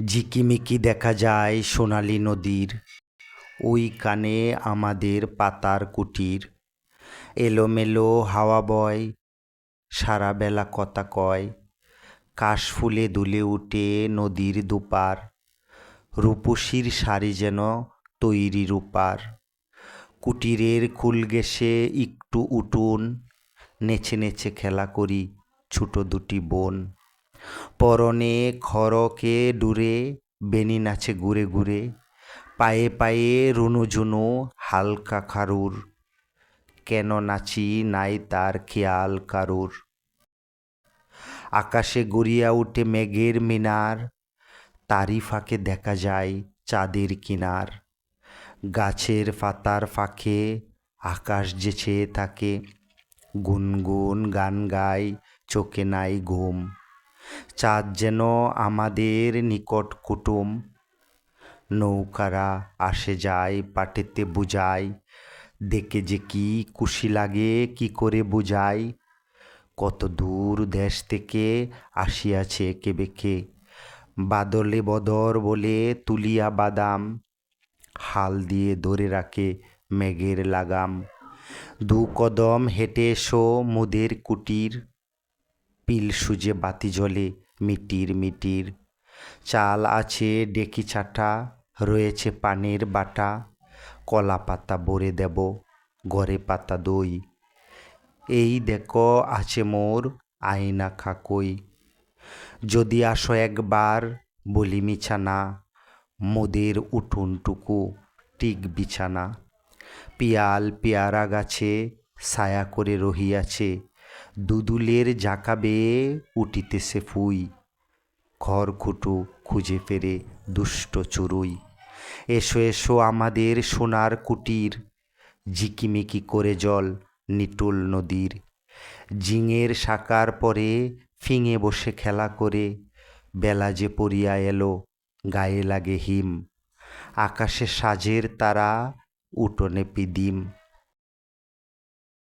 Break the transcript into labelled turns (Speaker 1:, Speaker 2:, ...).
Speaker 1: ঝিকিমিকি দেখা যায় সোনালি নদীর, ওই কানে আমাদের পাতার কুটির। এলোমেলো হাওয়া বয়, সারা বেলা কথা কয়, কাশফুলে দুলে উঠে নদীর দুপার। রূপসীর শাড়ি যেন তৈরি রূপার। কুটিরের কুল ঘেঁষে একটু উঠুন, নেচে নেচে খেলা করি ছোট দুটি বোন। পরনে খড়কে ডুরে বেনি নাচে ঘুরে ঘুরে, পায়ে পায়ে রুনুঝুনু হালকা খারুর। কেন নাচি নাই তার খেয়াল কারুর। আকাশে গড়িয়া উঠে মেঘের মিনার, তারই ফাঁকে দেখা যায় চাঁদের কিনার। গাছের পাতার ফাঁকে আকাশ যে চেয়ে থাকে, গুনগুন গান গায় চোখে নাই ঘুম। চাঁদ যেন আমাদের নিকট কুটুম, নৌকারা আসে যায় পাটেতে বুঝায়। দেখে যে কি খুশি লাগে কি করে বুঝাই, কত দূর দেশ থেকে আসিয়াছে একে বেঁকে। বাদলে বদর বলে তুলিয়া বাদাম, হাল দিয়ে ধরে রাখে মেঘের লাগাম। দু কদম হেঁটে এসো মোদের কুটির, পিল সুজে বাতি জ্বলে মিটির মিটির। চাল আছে ডেকি চাটা, রয়েছে পানের বাটা, কলা পাতা ভরে দেব ঘরে পাতা দই। এই দেখো আছে মোর আয়না খাকই, যদি আসো একবার বলি মিছা না, মোদের উঠোনটুকু ঠিক বিছানা। পিয়াল পেয়ারা গাছে ছায়া করে রহিয়াছে, দুদুলের ঝাঁকা বেয়ে উঠিতেছে ফুই। খড়কুটো খুঁজে ফেরে দুষ্ট চড়ুই। এসো এসো আমাদের সোনার কুটির, ঝিকিমিকি করে জল নিটোল নদীর। ঝিঙের শাকার পরে ফিঙে বসে খেলা করে, বেলা যে পড়িয়া এলো গায়ে লাগে হিম। আকাশে সাজের তারা, উঠোনে পিদিম।